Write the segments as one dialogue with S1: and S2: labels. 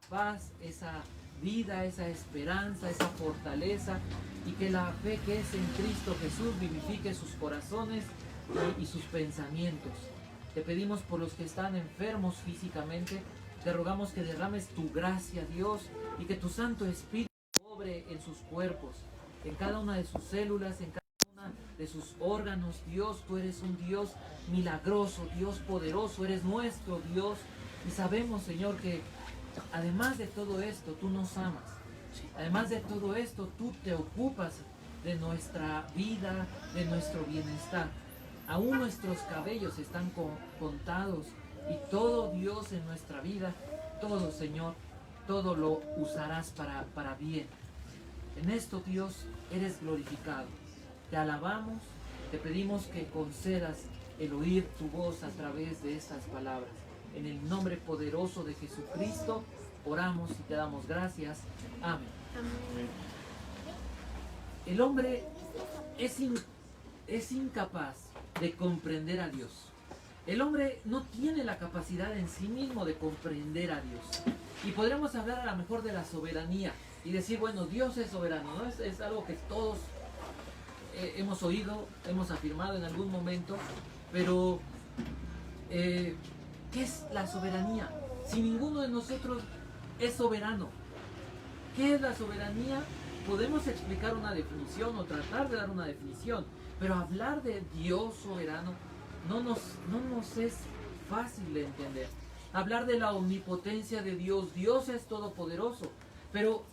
S1: paz, esa vida, esa esperanza, esa fortaleza, y que la fe que es en Cristo Jesús vivifique sus corazones y sus pensamientos. Te pedimos por los que están enfermos físicamente, te rogamos que derrames tu gracia, Dios, y que tu Santo Espíritu obre en sus cuerpos, en cada una de sus células, en cada una de sus órganos. Dios, tú eres un Dios milagroso, Dios poderoso, eres nuestro Dios, y sabemos, Señor, que además de todo esto, tú nos amas. Además de todo esto, tú te ocupas de nuestra vida, de nuestro bienestar. Aún nuestros cabellos están contados, y todo, Dios, en nuestra vida, todo, Señor, todo lo usarás para bien. En esto, Dios, eres glorificado. Te alabamos, te pedimos que concedas el oír tu voz a través de estas palabras. En el nombre poderoso de Jesucristo oramos y te damos gracias. Amén.
S2: Amén.
S1: El hombre es incapaz de comprender a Dios. El hombre no tiene la capacidad en sí mismo de comprender a Dios. Y podremos hablar a lo mejor de la soberanía y decir, bueno, Dios es soberano, ¿no? Es algo que todos hemos oído, hemos afirmado en algún momento, pero ¿qué es la soberanía? Si ninguno de nosotros es soberano, ¿qué es la soberanía? Podemos explicar una definición o tratar de dar una definición, pero hablar de Dios soberano no nos es fácil de entender. Hablar de la omnipotencia de Dios, Dios es todopoderoso, pero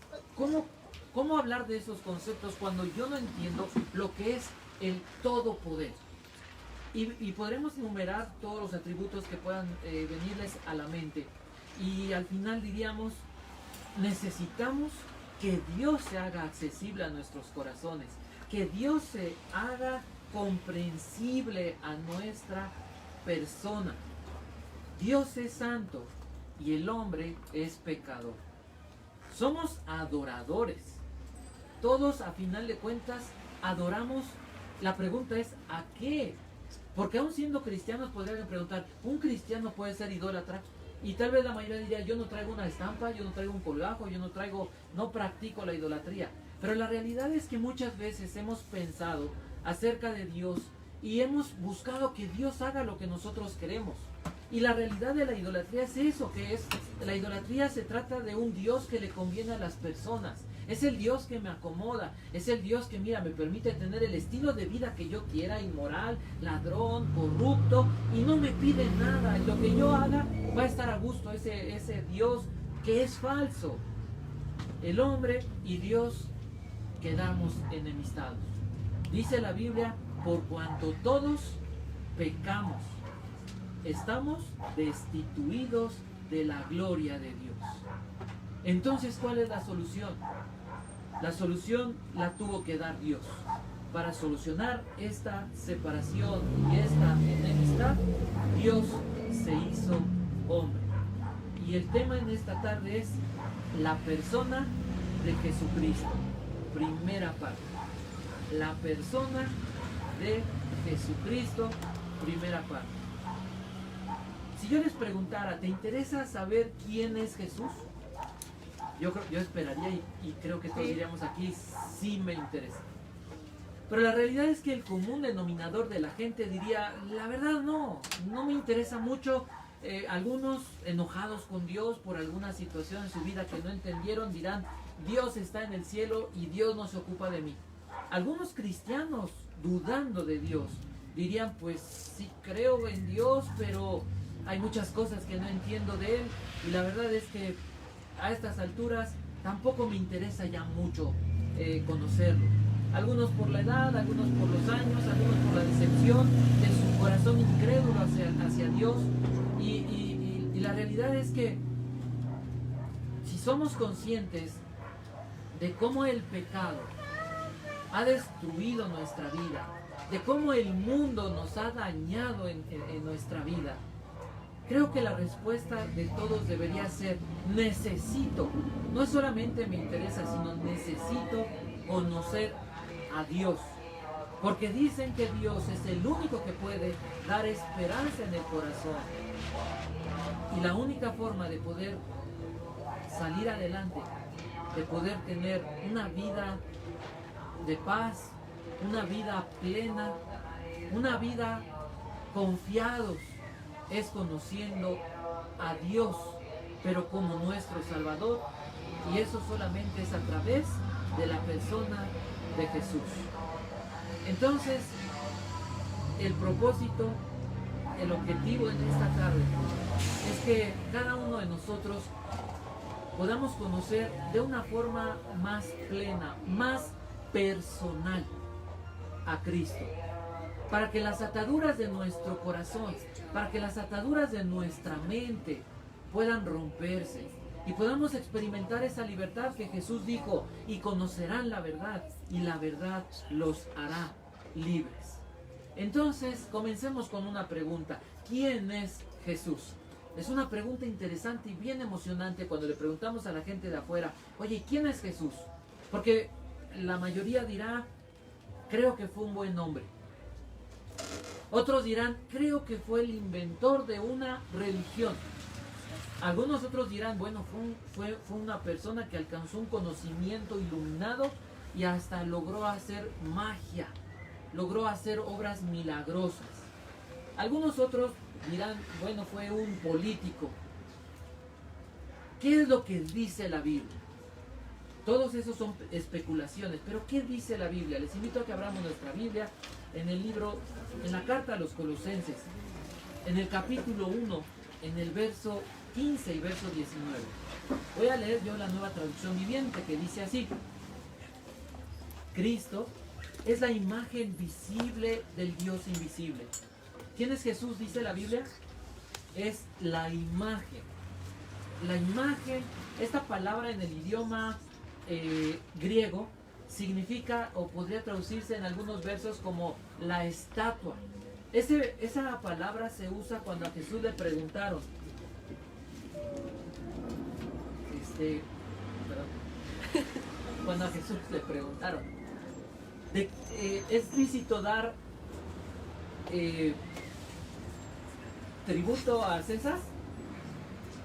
S1: ¿cómo hablar de esos conceptos cuando yo no entiendo lo que es el todopoder? Y podremos enumerar todos los atributos que puedan venirles a la mente, y al final diríamos, necesitamos que Dios se haga accesible a nuestros corazones, que Dios se haga comprensible a nuestra persona. Dios es santo y el hombre es pecador. Somos adoradores. Todos, a final de cuentas, adoramos. La pregunta es, ¿a qué? Porque aún siendo cristianos podrían preguntar, ¿un cristiano puede ser idólatra? Y tal vez la mayoría diría, yo no traigo una estampa, yo no traigo un colgajo, no practico la idolatría. Pero la realidad es que muchas veces hemos pensado acerca de Dios y hemos buscado que Dios haga lo que nosotros queremos. Y la realidad de la idolatría es eso, la idolatría se trata de un Dios que le conviene a las personas. Es el Dios que me acomoda, es el Dios que, mira, me permite tener el estilo de vida que yo quiera, inmoral, ladrón, corrupto, y no me pide nada. Lo que yo haga va a estar a gusto, ese Dios que es falso. El hombre y Dios quedamos enemistados. Dice la Biblia, por cuanto todos pecamos, estamos destituidos de la gloria de Dios. Entonces, ¿cuál es la solución? La solución la tuvo que dar Dios. Para solucionar esta separación y esta enemistad, Dios se hizo hombre. Y el tema en esta tarde es la persona de Jesucristo. Primera parte. La persona de Jesucristo, primera parte. Si yo les preguntara, ¿te interesa saber quién es Jesús? Yo esperaría y creo que todos diríamos aquí, sí me interesa. Pero la realidad es que el común denominador de la gente diría, la verdad no me interesa mucho. Algunos enojados con Dios por alguna situación en su vida que no entendieron dirán, Dios está en el cielo y Dios no se ocupa de mí. Algunos cristianos, dudando de Dios, dirían, pues sí creo en Dios, pero hay muchas cosas que no entiendo de Él, y la verdad es que a estas alturas tampoco me interesa ya mucho conocerlo. Algunos por la edad, algunos por los años, algunos por la decepción de su corazón incrédulo hacia Dios, y la realidad es que si somos conscientes de cómo el pecado ha destruido nuestra vida, de cómo el mundo nos ha dañado en nuestra vida, creo que la respuesta de todos debería ser, necesito, no es solamente me interesa, sino necesito conocer a Dios. Porque dicen que Dios es el único que puede dar esperanza en el corazón. Y la única forma de poder salir adelante, de poder tener una vida de paz, una vida plena, una vida confiados, es conociendo a Dios, pero como nuestro Salvador, y eso solamente es a través de la persona de Jesús. Entonces, el propósito, el objetivo en esta tarde es que cada uno de nosotros podamos conocer de una forma más plena, más personal a Cristo, para que las ataduras de nuestro corazón, para que las ataduras de nuestra mente puedan romperse y podamos experimentar esa libertad que Jesús dijo: y conocerán la verdad, y la verdad los hará libres. Entonces, comencemos con una pregunta: ¿quién es Jesús? Es una pregunta interesante y bien emocionante cuando le preguntamos a la gente de afuera: oye, ¿quién es Jesús? Porque la mayoría dirá: creo que fue un buen hombre. Otros dirán: creo que fue el inventor de una religión. Algunos otros dirán: bueno, fue una persona que alcanzó un conocimiento iluminado y hasta logró hacer magia, logró hacer obras milagrosas. Algunos otros dirán: bueno, fue un político. ¿Qué es lo que dice la Biblia? Todos esos son especulaciones, pero ¿qué dice la Biblia? Les invito a que abramos nuestra Biblia en el libro, en la carta a los Colosenses, en el capítulo 1, en el verso 15 y verso 19. Voy a leer yo la Nueva Traducción Viviente, que dice así: Cristo es la imagen visible del Dios invisible. ¿Quién es Jesús? Dice la Biblia. Es la imagen. La imagen, esta palabra en el idioma griego significa, o podría traducirse en algunos versos como la estatua. Esa palabra se usa cuando a Jesús le preguntaron, cuando a Jesús le preguntaron, ¿es lícito dar tributo a César?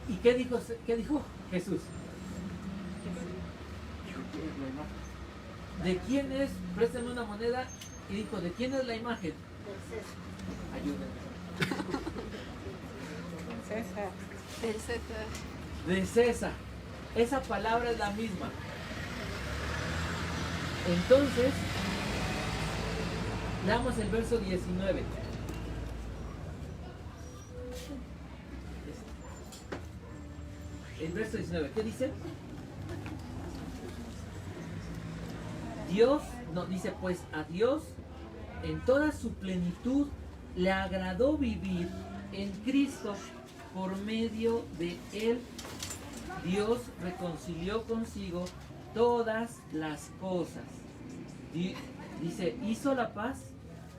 S1: ¿Y qué dijo Jesús? ¿De quién es? Préstame una moneda. Y dijo: ¿de quién es la imagen? Ayúdenme.
S2: César.
S3: Del César.
S1: De César. Esa palabra es la misma. Entonces, leamos el verso 19. El verso 19, ¿qué dice? Dios, no, dice: pues a Dios en toda su plenitud le agradó vivir en Cristo, por medio de Él Dios reconcilió consigo todas las cosas. Dice: hizo la paz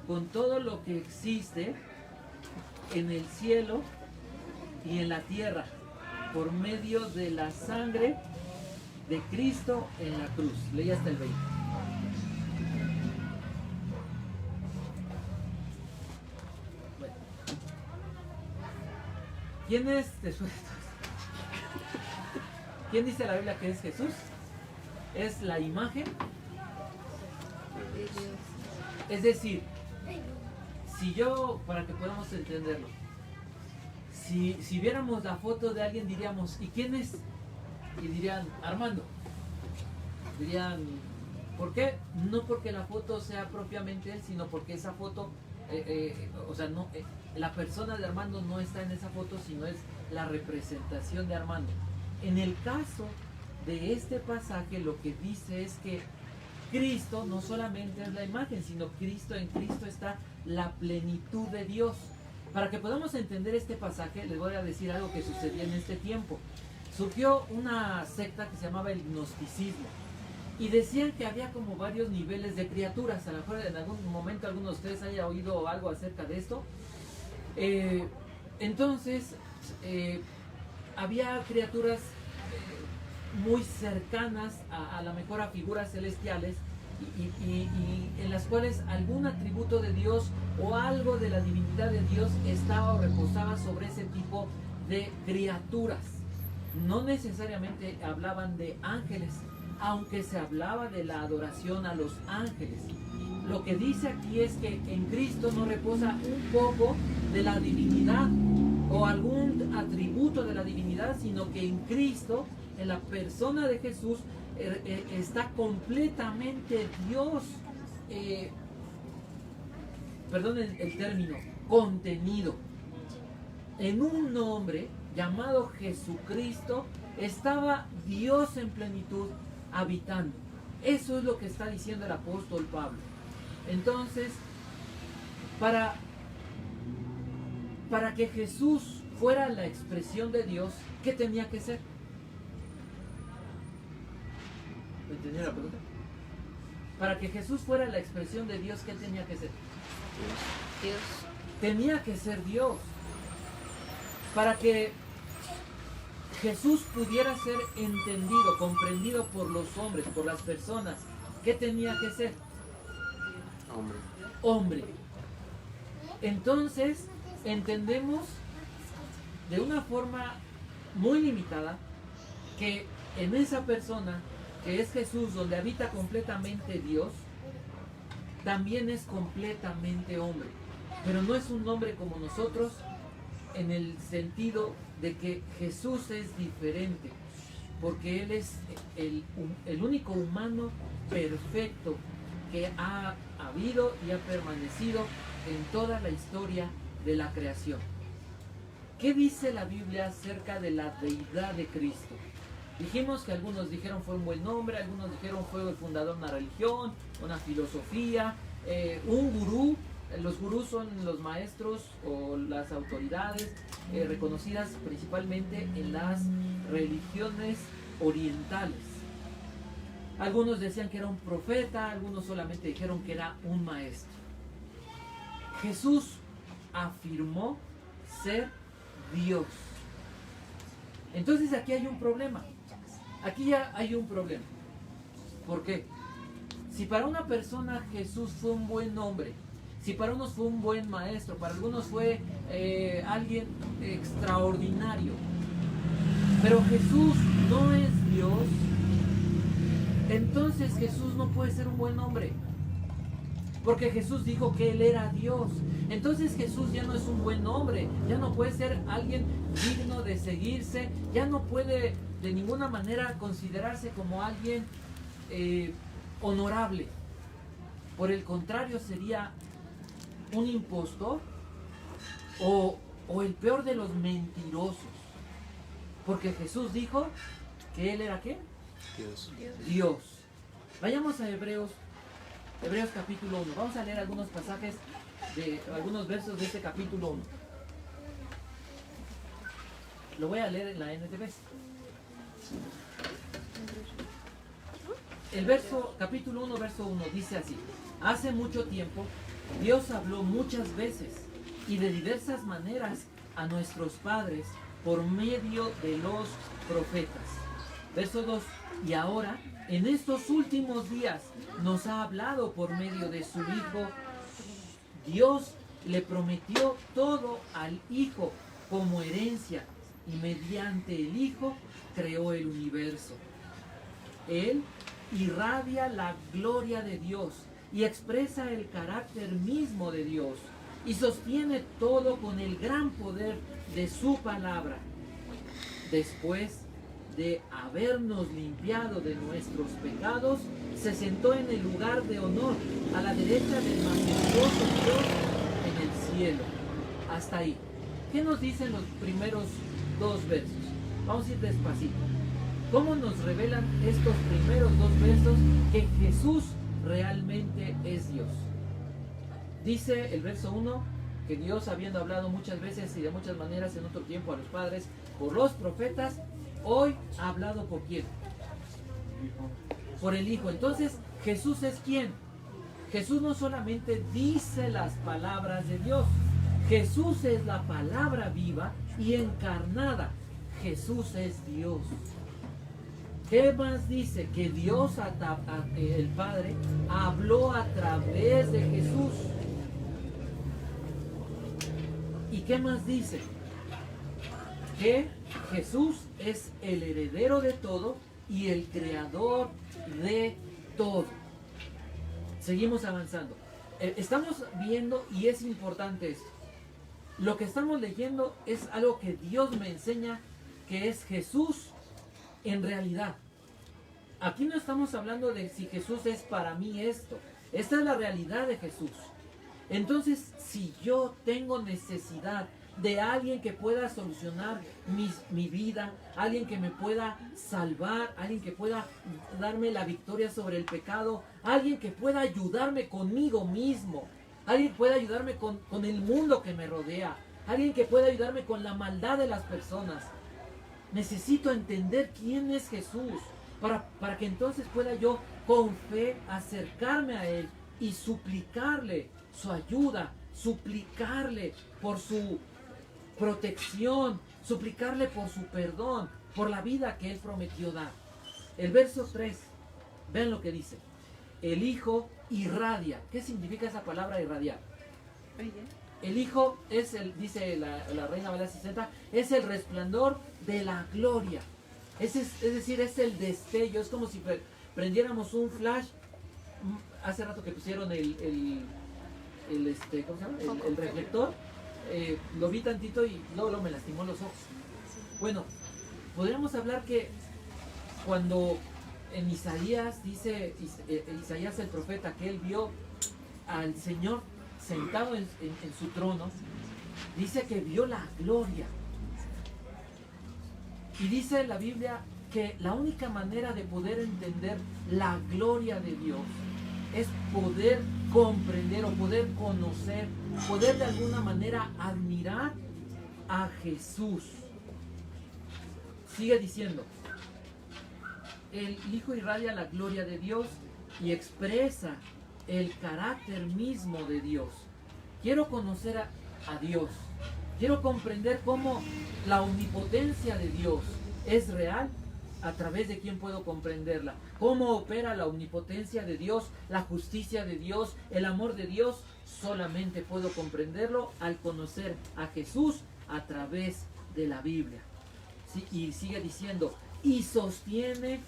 S1: con todo lo que existe en el cielo y en la tierra, por medio de la sangre de Cristo en la cruz. Leí hasta el 20. Bueno. ¿Quién es Jesús? ¿Quién dice la Biblia que es Jesús? Es la imagen. Es decir, si yo, para que podamos entenderlo, si viéramos la foto de alguien, diríamos: ¿y quién es? Y dirían: Armando. Dirían: ¿por qué? No porque la foto sea propiamente él, sino porque esa foto, la persona de Armando no está en esa foto, sino es la representación de Armando. En el caso de este pasaje, lo que dice es que Cristo no solamente es la imagen, sino en Cristo está la plenitud de Dios. Para que podamos entender este pasaje, les voy a decir algo que sucedió en este tiempo. Surgió una secta que se llamaba el gnosticismo, y decían que había como varios niveles de criaturas. A lo mejor en algún momento alguno de ustedes haya oído algo acerca de esto. Entonces, había criaturas muy cercanas a la mejor a figuras celestiales, y en las cuales algún atributo de Dios o algo de la divinidad de Dios estaba o reposaba sobre ese tipo de criaturas. no necesariamente hablaban de ángeles, aunque se hablaba de la adoración a los ángeles. Lo que dice aquí es que en Cristo no reposa un poco de la divinidad o algún atributo de la divinidad, sino que en Cristo, en la persona de Jesús, está completamente Dios, perdonen el término, contenido. En un nombre llamado Jesucristo estaba Dios en plenitud habitando. Eso es lo que está diciendo el apóstol Pablo. Entonces, para que Jesús fuera la expresión de Dios, ¿qué tenía que ser? ¿Entendieron la pregunta? Para que Jesús fuera la expresión de Dios, ¿qué tenía que ser?
S2: Dios.
S1: Tenía que ser Dios. Para que Jesús pudiera ser entendido, comprendido por los hombres, por las personas, ¿qué tenía que ser?
S3: Hombre.
S1: Hombre. Entonces, entendemos de una forma muy limitada que en esa persona, que es Jesús, donde habita completamente Dios, también es completamente hombre. Pero no es un hombre como nosotros, en el sentido de que Jesús es diferente, porque Él es el único humano perfecto que ha habido y ha permanecido en toda la historia de la creación. ¿Qué dice la Biblia acerca de la deidad de Cristo? Dijimos que algunos dijeron fue un buen nombre, algunos dijeron fue el fundador de una religión, una filosofía, un gurú. Los gurús son los maestros o las autoridades reconocidas principalmente en las religiones orientales. Algunos decían que era un profeta, algunos solamente dijeron que era un maestro. Jesús afirmó ser Dios. Entonces aquí hay un problema. Aquí ya hay un problema. ¿Por qué? Si para una persona Jesús fue un buen hombre, si para unos fue un buen maestro, para algunos fue alguien extraordinario, pero Jesús no es Dios, entonces Jesús no puede ser un buen hombre, porque Jesús dijo que Él era Dios. Entonces Jesús ya no es un buen hombre, ya no puede ser alguien digno de seguirse, ya no puede de ninguna manera considerarse como alguien honorable. Por el contrario, sería un impostor o el peor de los mentirosos, porque Jesús dijo que Él era ¿qué? Dios. Vayamos a Hebreos capítulo 1. Vamos a leer algunos pasajes algunos versos de este capítulo 1. Lo voy a leer en la NTV. Capítulo 1, verso 1 dice así: hace mucho tiempo Dios habló muchas veces y de diversas maneras a nuestros padres por medio de los profetas. Verso 2: y ahora, en estos últimos días, nos ha hablado por medio de su Hijo. Dios le prometió todo al Hijo como herencia y mediante el Hijo creó el universo. Él irradia la gloria de Dios y expresa el carácter mismo de Dios y sostiene todo con el gran poder de su palabra. Después de habernos limpiado de nuestros pecados, se sentó en el lugar de honor a la derecha del majestuoso Dios en el cielo. Hasta ahí. ¿Qué nos dicen los primeros dos versos? Vamos a ir despacito. ¿Cómo nos revelan estos primeros dos versos que Jesús realmente es Dios? Dice el verso 1 que Dios, habiendo hablado muchas veces y de muchas maneras en otro tiempo a los padres por los profetas, hoy ha hablado ¿por quién? Por el Hijo. Entonces, ¿Jesús es quién? Jesús no solamente dice las palabras de Dios, Jesús es la palabra viva y encarnada. Jesús es Dios. ¿Qué más dice? Que Dios, el Padre, habló a través de Jesús. ¿Y qué más dice? Que Jesús es el heredero de todo y el creador de todo. Seguimos avanzando. Estamos viendo, y es importante esto, lo que estamos leyendo es algo que Dios me enseña, que es Jesús en realidad. Aquí no estamos hablando de si Jesús es para mí esto. Esta es la realidad de Jesús. Entonces, si yo tengo necesidad de alguien que pueda solucionar mi vida, alguien que me pueda salvar, alguien que pueda darme la victoria sobre el pecado, alguien que pueda ayudarme conmigo mismo, alguien que pueda ayudarme con el mundo que me rodea, alguien que pueda ayudarme con la maldad de las personas, necesito entender quién es Jesús para que entonces pueda yo con fe acercarme a Él y suplicarle su ayuda, suplicarle por su protección, suplicarle por su perdón, por la vida que Él prometió dar. El verso 3, vean lo que dice. El Hijo irradia. ¿Qué significa esa palabra irradiar? El Hijo es dice la Reina Valera 60, es el resplandor de la gloria. Es decir, es el destello. Es como si prendiéramos un flash. Hace rato que pusieron ¿cómo se llama? El reflector. Lo vi tantito y luego me lastimó los ojos. Bueno, podríamos hablar que cuando en Isaías dice Isaías el profeta que él vio al Señor sentado en su trono, dice que vio la gloria. Y dice la Biblia que la única manera de poder entender la gloria de Dios es poder comprender o poder conocer, poder de alguna manera admirar a Jesús. Sigue diciendo, el Hijo irradia la gloria de Dios y expresa el carácter mismo de Dios. Quiero conocer a Dios. Quiero comprender cómo la omnipotencia de Dios es real. ¿A través de quién puedo comprenderla? ¿Cómo opera la omnipotencia de Dios, la justicia de Dios, el amor de Dios? Solamente puedo comprenderlo al conocer a Jesús a través de la Biblia. Sí, y sigue diciendo, y sostiene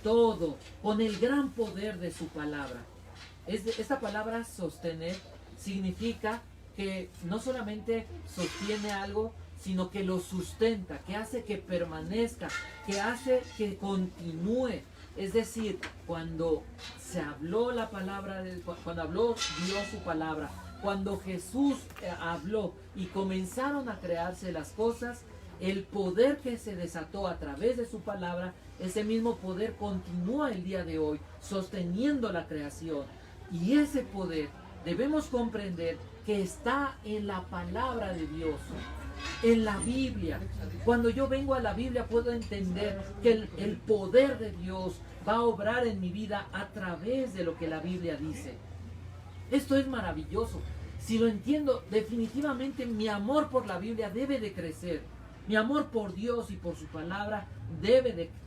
S1: todo con el gran poder de su palabra. Esta palabra sostener significa que no solamente sostiene algo, sino que lo sustenta, que hace que permanezca, que hace que continúe. Es decir, cuando se habló la palabra, cuando habló Dios su palabra, cuando Jesús habló y comenzaron a crearse las cosas, el poder que se desató a través de su palabra, ese mismo poder continúa el día de hoy, sosteniendo la creación. Y ese poder debemos comprender que está en la palabra de Dios, en la Biblia. Cuando yo vengo a la Biblia puedo entender que el poder de Dios va a obrar en mi vida a través de lo que la Biblia dice. Esto es maravilloso. Si lo entiendo, definitivamente mi amor por la Biblia debe de crecer. Mi amor por Dios y por su palabra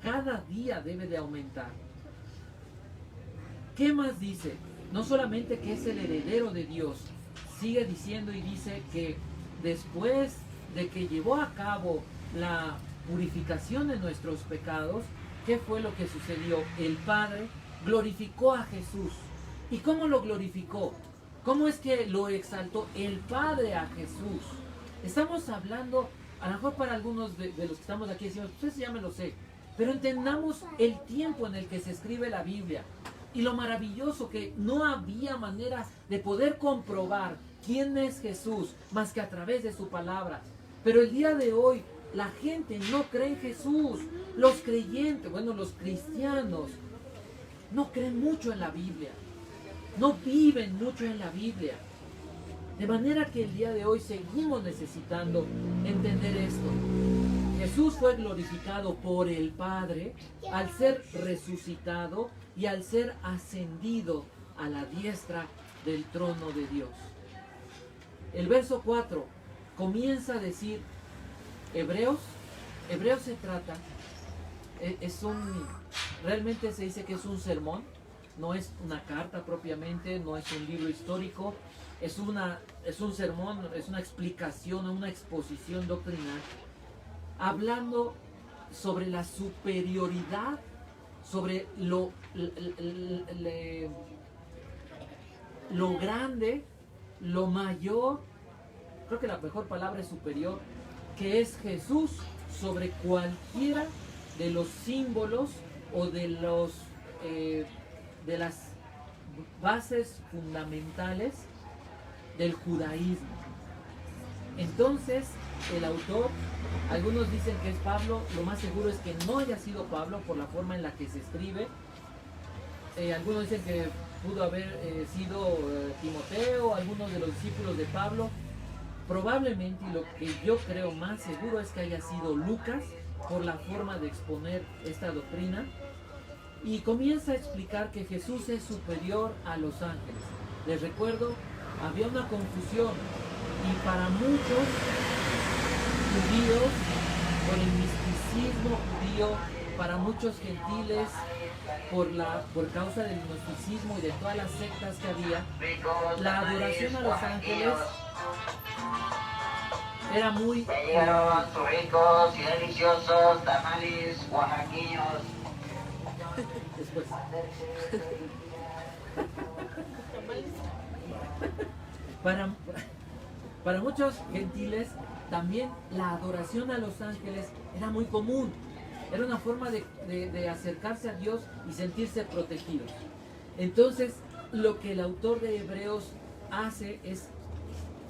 S1: cada día debe de aumentar. ¿Qué más dice? No solamente que es el heredero de Dios, sigue diciendo y dice que después de que llevó a cabo la purificación de nuestros pecados, ¿qué fue lo que sucedió? El Padre glorificó a Jesús. ¿Y cómo lo glorificó? ¿Cómo es que lo exaltó el Padre a Jesús? Estamos hablando, a lo mejor para algunos de los que estamos aquí decimos, pues ya me lo sé, pero entendamos el tiempo en el que se escribe la Biblia y lo maravilloso que no había manera de poder comprobar quién es Jesús más que a través de su palabra. Pero el día de hoy la gente no cree en Jesús. Los creyentes, los cristianos no creen mucho en la Biblia. No viven mucho en la Biblia. De manera que el día de hoy seguimos necesitando entender esto. Jesús fue glorificado por el Padre al ser resucitado y al ser ascendido a la diestra del trono de Dios. El verso 4 comienza a decir, Hebreos se trata, realmente se dice que es un sermón, no es una carta propiamente, no es un libro histórico, es un sermón, es una explicación, una exposición doctrinal, hablando sobre la superioridad, sobre lo grande, lo mayor, creo que la mejor palabra es superior, que es Jesús sobre cualquiera de los símbolos o de las bases fundamentales del judaísmo. Entonces, el autor, algunos dicen que es Pablo, lo más seguro es que no haya sido Pablo por la forma en la que se escribe. Algunos dicen que pudo haber sido Timoteo, algunos de los discípulos de Pablo. Probablemente, y lo que yo creo más seguro es que haya sido Lucas, por la forma de exponer esta doctrina. Y comienza a explicar que Jesús es superior a los ángeles. Les recuerdo, había una confusión, y para muchos judíos, por el misticismo judío, para muchos gentiles, por causa del gnosticismo y de todas las sectas que había, la adoración a los ángeles era muy...
S4: ricos y deliciosos tamales oaxaqueños.
S1: Después. Para muchos gentiles también la adoración a los ángeles era muy común. Era una forma de acercarse a Dios y sentirse protegidos. Entonces, lo que el autor de Hebreos hace es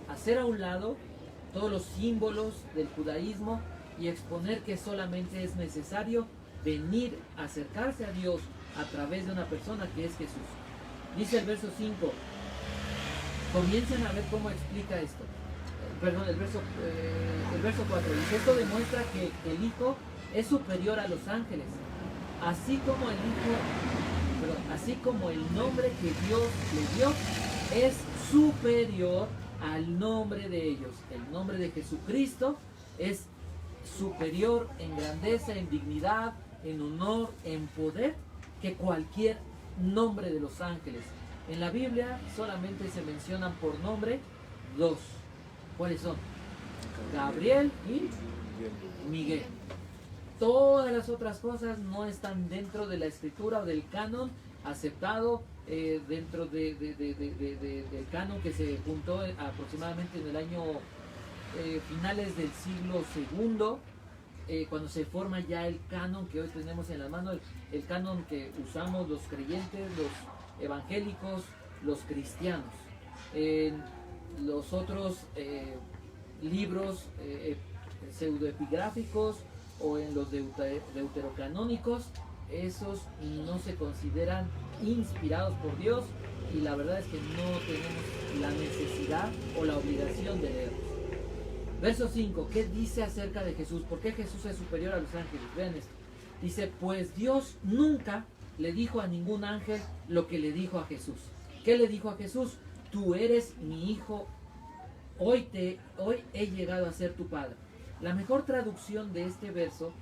S1: hacer a un lado todos los símbolos del judaísmo y exponer que solamente es necesario venir a acercarse a Dios a través de una persona que es Jesús. Dice el verso 5, comiencen a ver cómo explica esto. Perdón, el verso 4 dice, esto demuestra que el Hijo es superior a los ángeles, así como el nombre que Dios le dio es superior al nombre de ellos. El nombre de Jesucristo es superior en grandeza, en dignidad, en honor, en poder, que cualquier nombre de los ángeles. En la Biblia solamente se mencionan por nombre dos. ¿Cuáles son? Gabriel y Miguel. Todas las otras cosas no están dentro de la escritura o del canon aceptado, dentro del canon que se juntó aproximadamente en el año finales del siglo II, cuando se forma ya el canon que hoy tenemos en las manos, el canon que usamos los creyentes, los evangélicos, los cristianos. Los otros libros pseudoepigráficos o en los deuterocanónicos, esos no se consideran inspirados por Dios, y la verdad es que no tenemos la necesidad o la obligación de leerlos. Verso 5, ¿qué dice acerca de Jesús? ¿Por qué Jesús es superior a los ángeles? Vean esto. Dice, pues Dios nunca le dijo a ningún ángel lo que le dijo a Jesús. ¿Qué le dijo a Jesús? Tú eres mi hijo, hoy he llegado a ser tu padre. La mejor traducción de este verso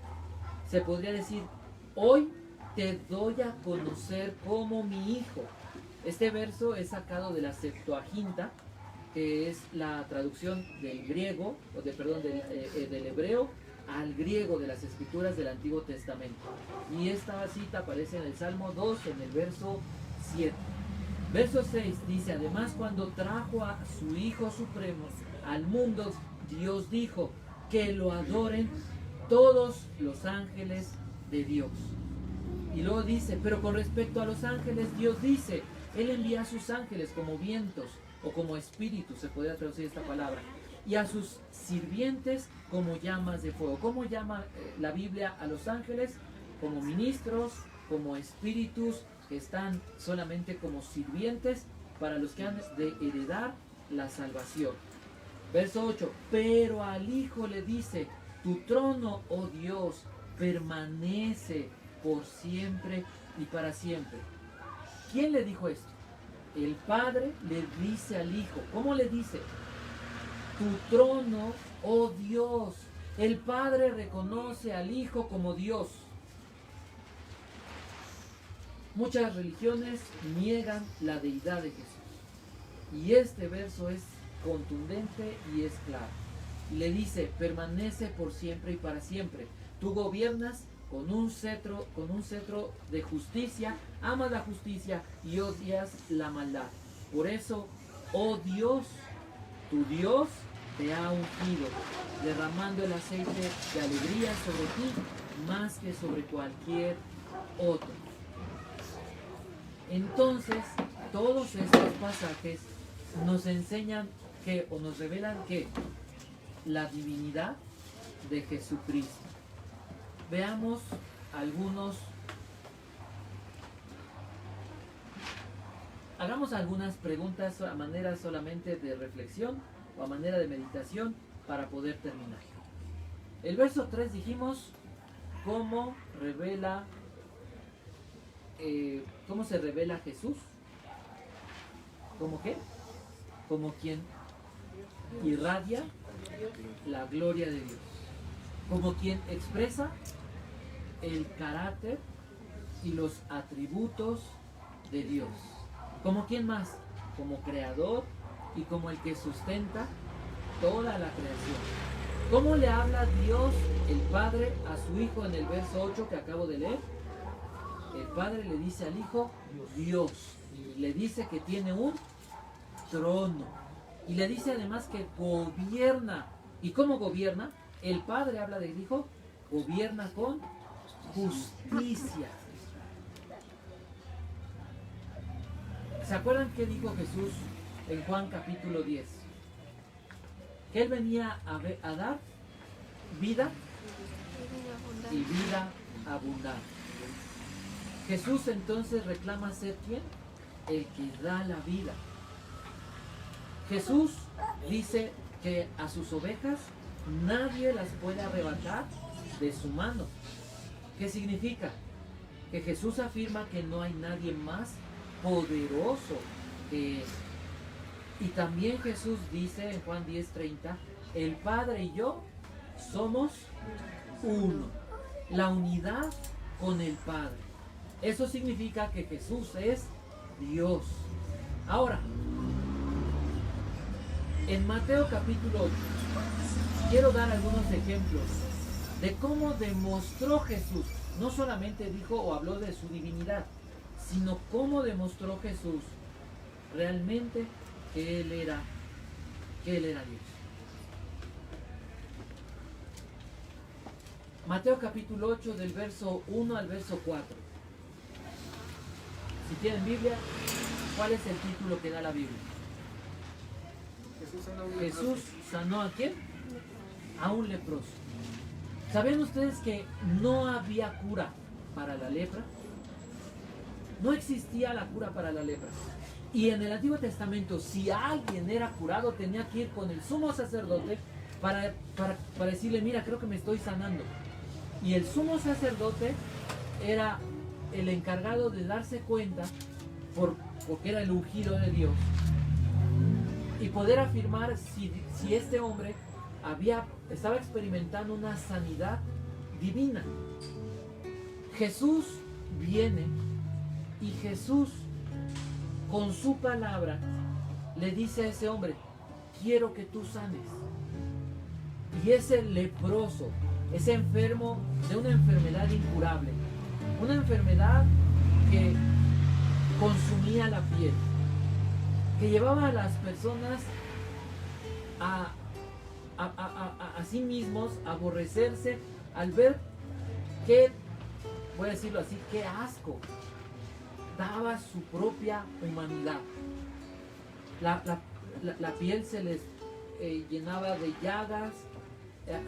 S1: se podría decir, hoy te doy a conocer como mi hijo. Este verso es sacado de la Septuaginta, que es la traducción del griego, del hebreo al griego de las escrituras del Antiguo Testamento. Y esta cita aparece en el Salmo 2, en el verso 7. Verso 6 dice, además cuando trajo a su Hijo Supremo al mundo, Dios dijo, que lo adoren todos los ángeles de Dios. Y luego dice, pero con respecto a los ángeles, Dios dice, Él envía a sus ángeles como vientos o como espíritus, se podría traducir esta palabra, y a sus sirvientes como llamas de fuego. ¿Cómo llama la Biblia a los ángeles? Como ministros, como espíritus, que están solamente como sirvientes para los que han de heredar la salvación. Verso 8, pero al Hijo le dice, tu trono, oh Dios, permanece por siempre y para siempre. ¿Quién le dijo esto? El Padre le dice al Hijo. ¿Cómo le dice? Tu trono, oh Dios. El Padre reconoce al Hijo como Dios. Muchas religiones niegan la deidad de Jesús. Y este verso es contundente y es claro. Le dice, permanece por siempre y para siempre. Tú gobiernas con un cetro de justicia, amas la justicia y odias la maldad. Por eso, oh Dios, tu Dios te ha ungido, derramando el aceite de alegría sobre ti más que sobre cualquier otro. Entonces, todos estos pasajes nos enseñan que, o nos revelan que, la divinidad de Jesucristo. Veamos hagamos algunas preguntas a manera solamente de reflexión o a manera de meditación para poder terminar. El verso 3 dijimos cómo se revela Jesús. ¿Cómo qué? Como quien irradia la gloria de Dios. Como quien expresa el carácter y los atributos de Dios. ¿Como quién más? Como creador y como el que sustenta toda la creación. ¿Cómo le habla Dios, el Padre, a su Hijo en el verso 8 que acabo de leer? El Padre le dice al Hijo, Dios. Y le dice que tiene un trono. Y le dice además que gobierna. ¿Y cómo gobierna? El Padre habla del Hijo, gobierna con justicia. ¿Se acuerdan qué dijo Jesús en Juan capítulo 10? Que Él venía a dar vida y vida abundante. Jesús entonces reclama ser ¿quién? El que da la vida. Jesús dice que a sus ovejas nadie las puede arrebatar de su mano. ¿Qué significa? Que Jesús afirma que no hay nadie más poderoso que Él. Y también Jesús dice en Juan 10:30, el Padre y yo somos uno. La unidad con el Padre. Eso significa que Jesús es Dios. Ahora, en Mateo capítulo 8, quiero dar algunos ejemplos de cómo demostró Jesús. No solamente dijo o habló de su divinidad, sino cómo demostró Jesús realmente que Él era Dios. Mateo capítulo 8 del verso 1 al verso 4. Si tienen Biblia, ¿cuál es el título que da la Biblia? Jesús sanó ¿a quién? A un leproso. ¿Saben ustedes que no había cura para la lepra? No existía la cura para la lepra. Y en el Antiguo Testamento, si alguien era curado, tenía que ir con el sumo sacerdote para decirle, mira, creo que me estoy sanando. Y el sumo sacerdote era el encargado de darse cuenta, porque era el ungido de Dios, y poder afirmar si este hombre estaba experimentando una sanidad divina. Jesús viene y Jesús con su palabra le dice a ese hombre, quiero que tú sanes. Y ese leproso, ese enfermo de una enfermedad incurable, una enfermedad que consumía la piel, que llevaba a las personas a sí mismos a aborrecerse al ver que, voy a decirlo así, qué asco daba su propia humanidad. La piel se les llenaba de llagas,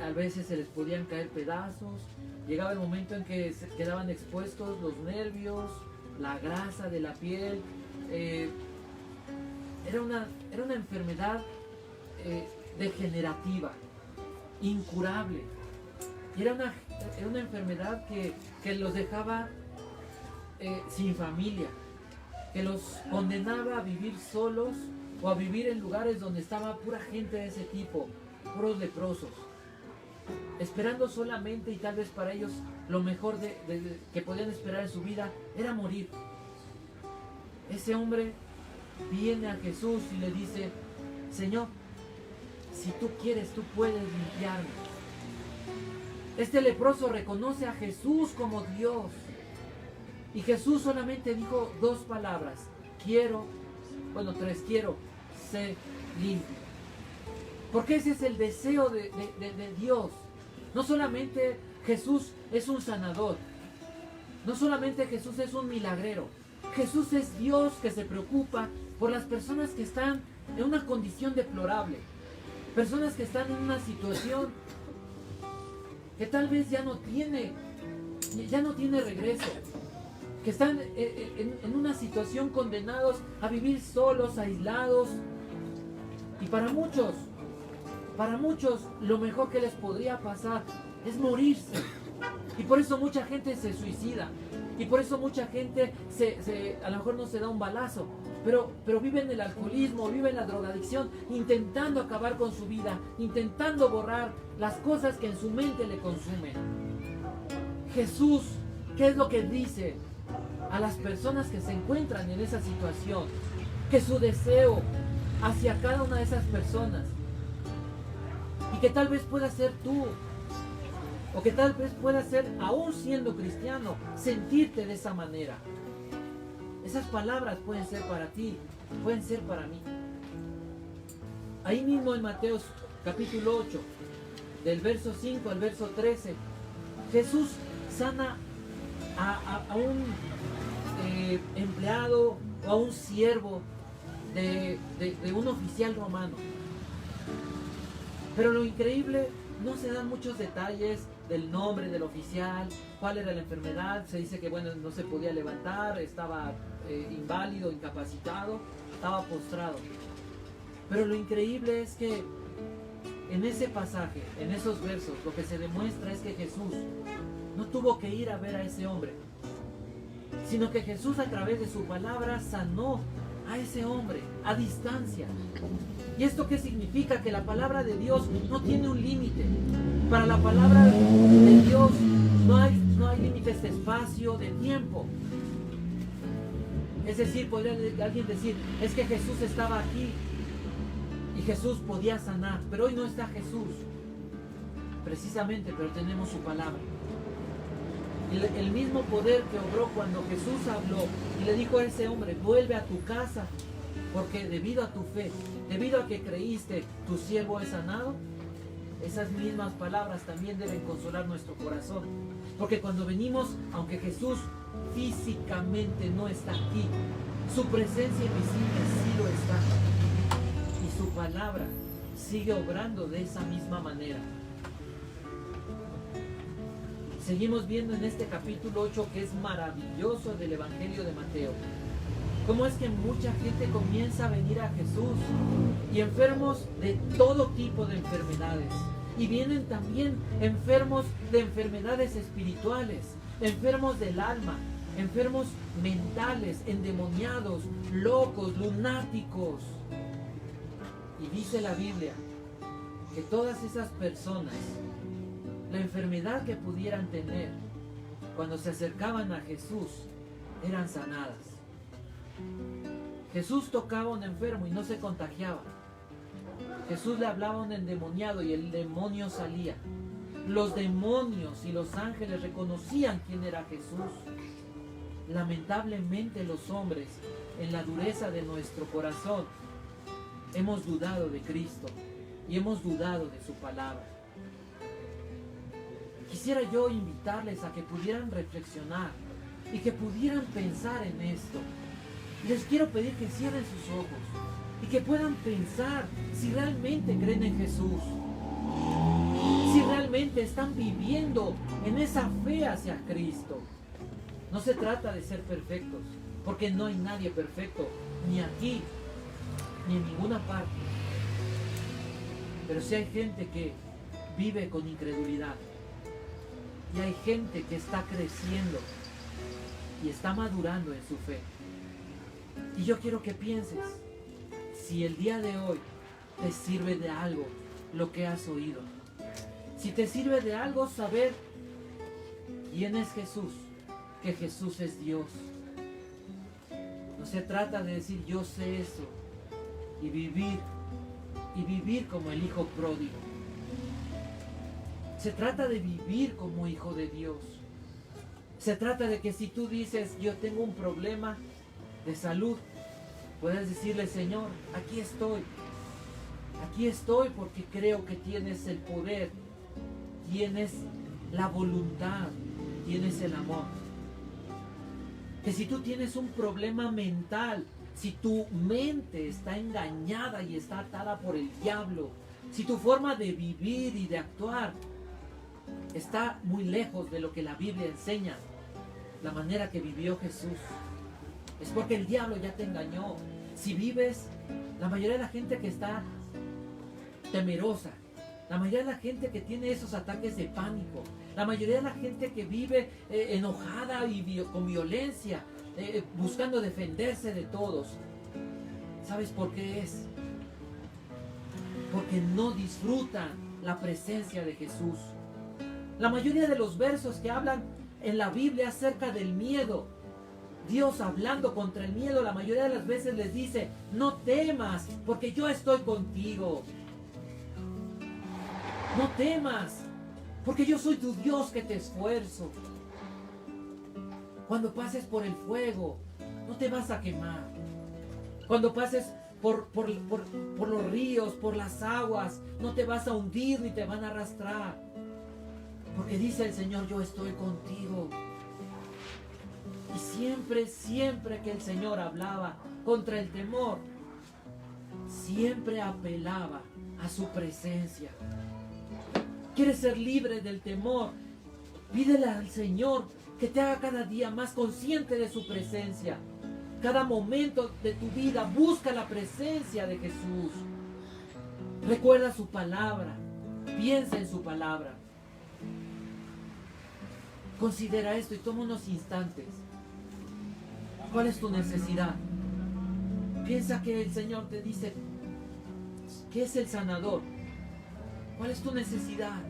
S1: a veces se les podían caer pedazos, llegaba el momento en que se quedaban expuestos los nervios, la grasa de la piel. Era una enfermedad degenerativa, incurable. Y era una enfermedad que los dejaba sin familia, que los condenaba a vivir solos o a vivir en lugares donde estaba pura gente de ese tipo, puros leprosos, esperando solamente, y tal vez para ellos lo mejor que podían esperar en su vida era morir. Ese hombre viene a Jesús y le dice, Señor, si tú quieres, tú puedes limpiarme. Este leproso reconoce a Jesús como Dios. Y Jesús solamente dijo 2 palabras. Quiero, 3, quiero ser limpio. Porque ese es el deseo de Dios. No solamente Jesús es un sanador. No solamente Jesús es un milagrero. Jesús es Dios que se preocupa por las personas que están en una condición deplorable. Personas que están en una situación que tal vez ya no tiene regreso. Que están en una situación condenados a vivir solos, aislados. Y para muchos, lo mejor que les podría pasar es morirse. Y por eso mucha gente se suicida. Y por eso mucha gente a lo mejor no se da un balazo, pero vive en el alcoholismo, vive en la drogadicción, intentando acabar con su vida, intentando borrar las cosas que en su mente le consumen. Jesús, ¿qué es lo que dice a las personas que se encuentran en esa situación? Que su deseo hacia cada una de esas personas, y que tal vez pueda ser tú, o que tal vez pueda ser, aún siendo cristiano, sentirte de esa manera. Esas palabras pueden ser para ti, pueden ser para mí. Ahí mismo en Mateo capítulo 8, del verso 5 al verso 13, Jesús sana a un empleado o a un siervo de un oficial romano. Pero lo increíble, no se dan muchos detalles del nombre del oficial, cuál era la enfermedad. Se dice que no se podía levantar, estaba inválido, incapacitado, estaba postrado. Pero lo increíble es que en ese pasaje, en esos versos, lo que se demuestra es que Jesús no tuvo que ir a ver a ese hombre, sino que Jesús, a través de su palabra, sanó a ese hombre a distancia. ¿Y esto qué significa? Que la palabra de Dios no tiene un límite. Para la palabra de Dios no hay límites de espacio, de tiempo. Es decir, podría alguien decir, es que Jesús estaba aquí y Jesús podía sanar, pero hoy no está Jesús. Precisamente, pero tenemos su palabra. Y el mismo poder que obró cuando Jesús habló y le dijo a ese hombre, vuelve a tu casa, porque debido a tu fe, debido a que creíste, tu siervo es sanado. Esas mismas palabras también deben consolar nuestro corazón. Porque cuando venimos, aunque Jesús físicamente no está aquí, su presencia invisible sí lo está. Y su palabra sigue obrando de esa misma manera. Seguimos viendo en este capítulo 8, que es maravilloso, del Evangelio de Mateo. Cómo es que mucha gente comienza a venir a Jesús, y enfermos de todo tipo de enfermedades. Y vienen también enfermos de enfermedades espirituales, enfermos del alma, enfermos mentales, endemoniados, locos, lunáticos. Y dice la Biblia que todas esas personas, la enfermedad que pudieran tener, cuando se acercaban a Jesús, eran sanadas. Jesús tocaba a un enfermo y no se contagiaba. Jesús le hablaba a un endemoniado y el demonio salía. Los demonios y los ángeles reconocían quién era Jesús. Lamentablemente los hombres, en la dureza de nuestro corazón, hemos dudado de Cristo y hemos dudado de su palabra. Quisiera yo invitarles a que pudieran reflexionar y que pudieran pensar en esto. Les quiero pedir que cierren sus ojos y que puedan pensar si realmente creen en Jesús, si realmente están viviendo en esa fe hacia Cristo. No se trata de ser perfectos, porque no hay nadie perfecto, ni aquí, ni en ninguna parte. Pero sí hay gente que vive con incredulidad. Y hay gente que está creciendo y está madurando en su fe. Y yo quiero que pienses, si el día de hoy te sirve de algo lo que has oído. Si te sirve de algo saber quién es Jesús, que Jesús es Dios. No se trata de decir yo sé eso y vivir como el hijo pródigo. Se trata de vivir como hijo de Dios. Se trata de que si tú dices, yo tengo un problema de salud, puedes decirle, Señor, aquí estoy. Aquí estoy porque creo que tienes el poder, tienes la voluntad, tienes el amor. Que si tú tienes un problema mental, si tu mente está engañada y está atada por el diablo, si tu forma de vivir y de actuar está muy lejos de lo que la Biblia enseña, la manera que vivió Jesús, es porque el diablo ya te engañó. Si vives, la mayoría de la gente que está temerosa, la mayoría de la gente que tiene esos ataques de pánico, la mayoría de la gente que vive enojada y con violencia, buscando defenderse de todos, ¿sabes por qué es? Porque no disfrutan la presencia de Jesús. La mayoría de los versos que hablan en la Biblia acerca del miedo, Dios hablando contra el miedo, la mayoría de las veces les dice, no temas, porque yo estoy contigo. No temas, porque yo soy tu Dios que te esfuerzo. Cuando pases por el fuego, no te vas a quemar. Cuando pases por los ríos, por las aguas, no te vas a hundir ni te van a arrastrar. Porque dice el Señor, yo estoy contigo. Y siempre que el Señor hablaba contra el temor, siempre apelaba a su presencia. ¿Quieres ser libre del temor? Pídele al Señor que te haga cada día más consciente de su presencia. Cada momento de tu vida busca la presencia de Jesús. Recuerda su palabra. Piensa en su palabra. Considera esto y toma unos instantes. ¿Cuál es tu necesidad? Piensa que el Señor te dice que es el sanador. ¿Cuál es tu necesidad?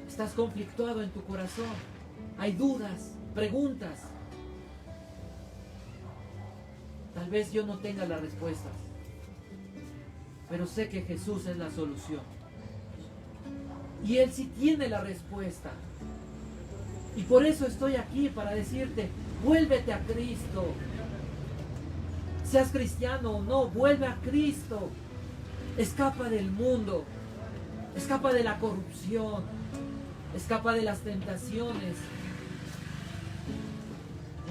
S1: ¿Estás conflictuado en tu corazón? ¿Hay dudas, preguntas? Tal vez yo no tenga las respuestas, pero sé que Jesús es la solución. Y Él sí tiene la respuesta. Y por eso estoy aquí para decirte, vuélvete a Cristo. Seas cristiano o no, vuelve a Cristo. Escapa del mundo. Escapa de la corrupción. Escapa de las tentaciones.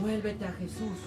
S1: Vuélvete a Jesús.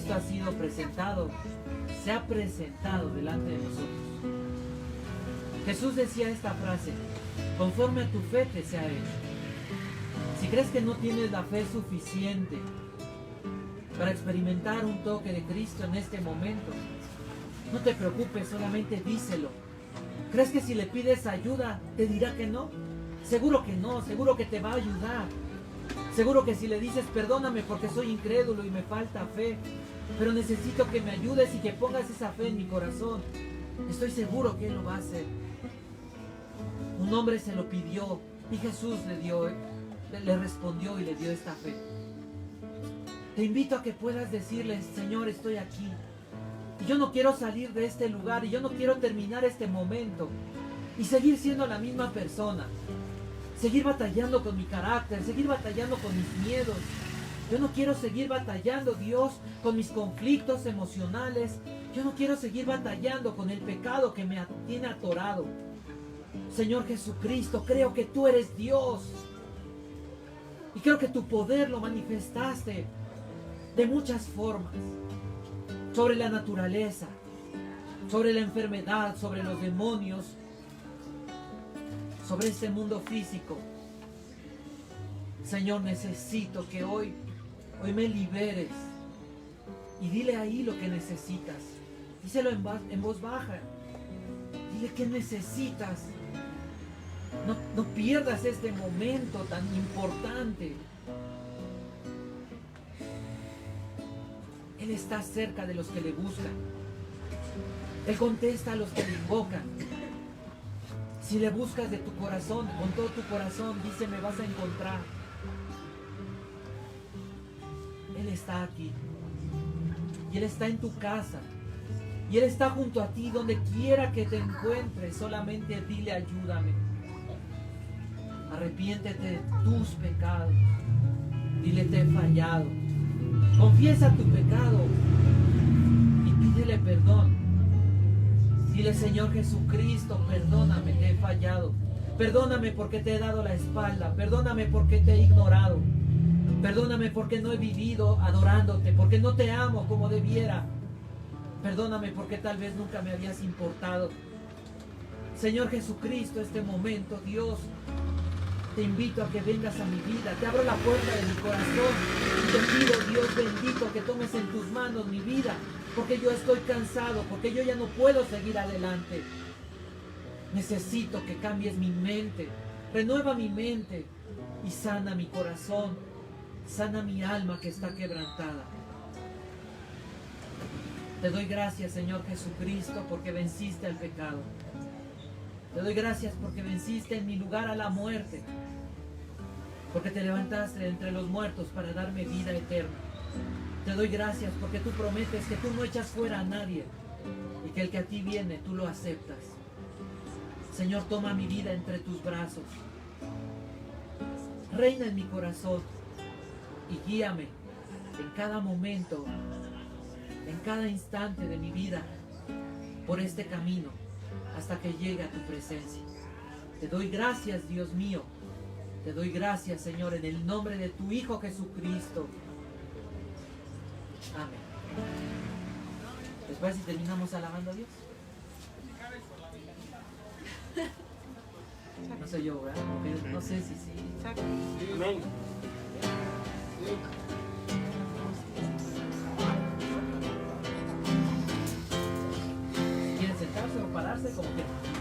S1: Cristo ha sido presentado, se ha presentado delante de nosotros. Jesús decía esta frase: conforme a tu fe te sea hecho. Si crees que no tienes la fe suficiente para experimentar un toque de Cristo en este momento, no te preocupes, solamente díselo. ¿Crees que si le pides ayuda te dirá que no? Seguro que no, seguro que te va a ayudar. Seguro que si le dices perdóname porque soy incrédulo y me falta fe, pero necesito que me ayudes y que pongas esa fe en mi corazón, estoy seguro que Él lo va a hacer. Un hombre se lo pidió y Jesús le respondió y le dio esta fe. Te invito a que puedas decirle: Señor, estoy aquí. Y yo no quiero salir de este lugar y yo no quiero terminar este momento y seguir siendo la misma persona. Seguir batallando con mi carácter, seguir batallando con mis miedos. Yo no quiero seguir batallando, Dios, con mis conflictos emocionales. Yo no quiero seguir batallando con el pecado que me tiene atorado. Señor Jesucristo, creo que tú eres Dios. Y creo que tu poder lo manifestaste de muchas formas. Sobre la naturaleza, sobre la enfermedad, sobre los demonios, sobre este mundo físico. Señor, necesito que hoy me liberes. Y dile ahí lo que necesitas. Díselo en voz baja. Dile qué necesitas. No pierdas este momento tan importante. Él está cerca de los que le buscan. Él contesta a los que le invocan. Si le buscas de tu corazón, con todo tu corazón, dice, me vas a encontrar. Él está aquí. Y Él está en tu casa. Y Él está junto a ti, donde quiera que te encuentres. Solamente dile, ayúdame. Arrepiéntete de tus pecados. Dile, te he fallado. Confiesa tu pecado y pídele perdón. Dile, Señor Jesucristo, perdóname, te he fallado. Perdóname porque te he dado la espalda. Perdóname porque te he ignorado. Perdóname porque no he vivido adorándote, porque no te amo como debiera. Perdóname porque tal vez nunca me habías importado. Señor Jesucristo, este momento, Dios, te invito a que vengas a mi vida. Te abro la puerta de mi corazón y te pido, Dios bendito, que tomes en tus manos mi vida, porque yo estoy cansado, porque yo ya no puedo seguir adelante. Necesito que cambies mi mente, renueva mi mente y sana mi corazón, sana mi alma que está quebrantada. Te doy gracias, Señor Jesucristo, porque venciste al pecado. Te doy gracias porque venciste en mi lugar a la muerte, porque te levantaste de entre los muertos para darme vida eterna. Te doy gracias porque tú prometes que tú no echas fuera a nadie y que el que a ti viene, tú lo aceptas. Señor, toma mi vida entre tus brazos. Reina en mi corazón y guíame en cada momento, en cada instante de mi vida, por este camino, hasta que llegue a tu presencia. Te doy gracias, Dios mío. Te doy gracias, Señor, en el nombre de tu Hijo Jesucristo. Amén. Después, si terminamos alabando a Dios. No sé yo, ¿verdad? Porque no sé si sí.
S3: Amén.
S1: ¿Quieren sentarse o pararse? Como quieran.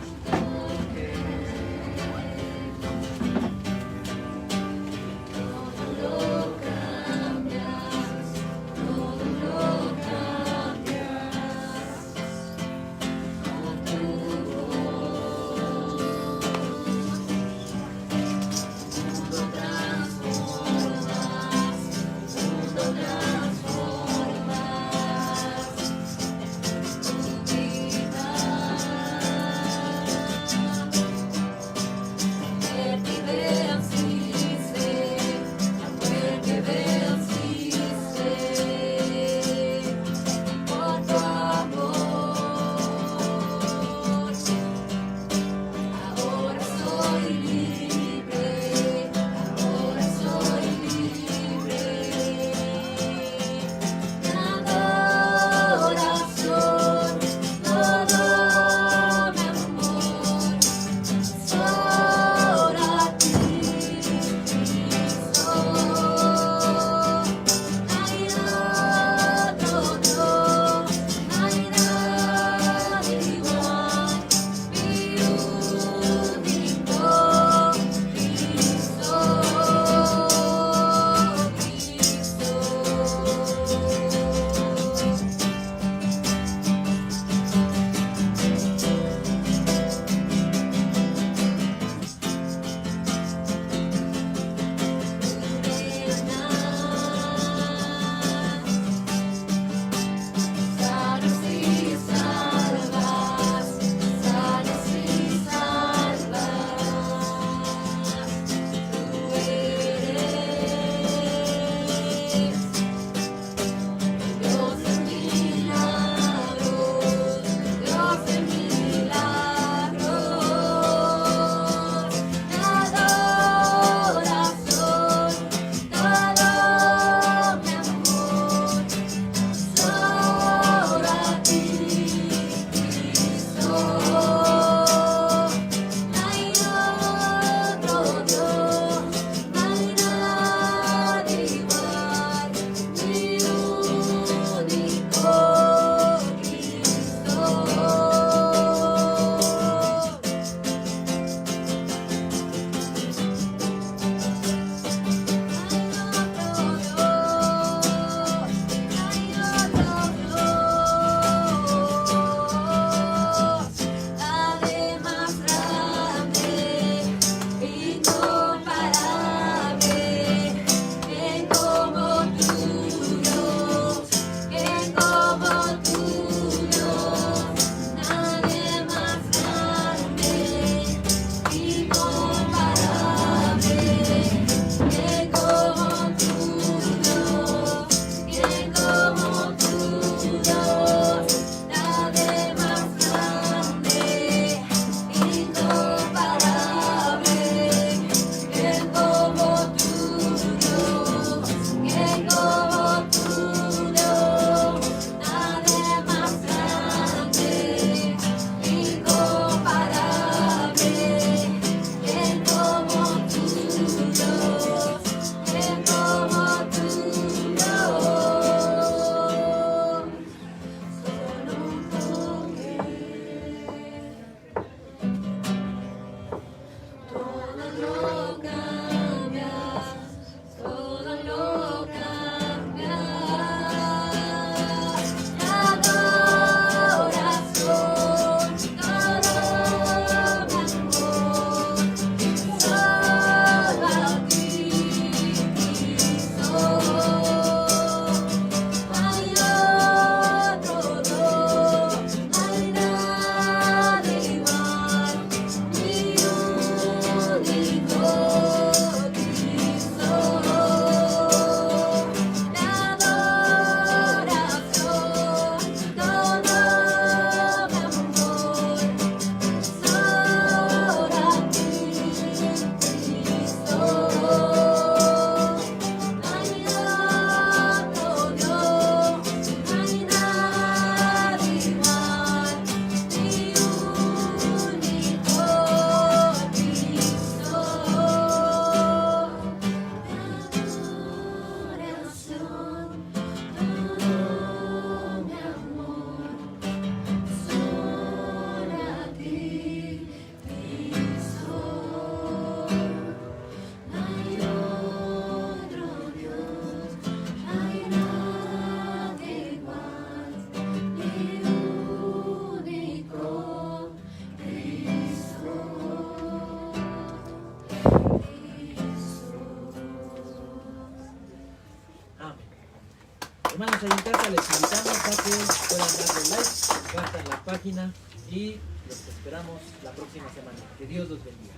S1: Hermanos, ahí en casa les invitamos a que puedan darle like, compartan la página y los esperamos la próxima semana. Que Dios los bendiga.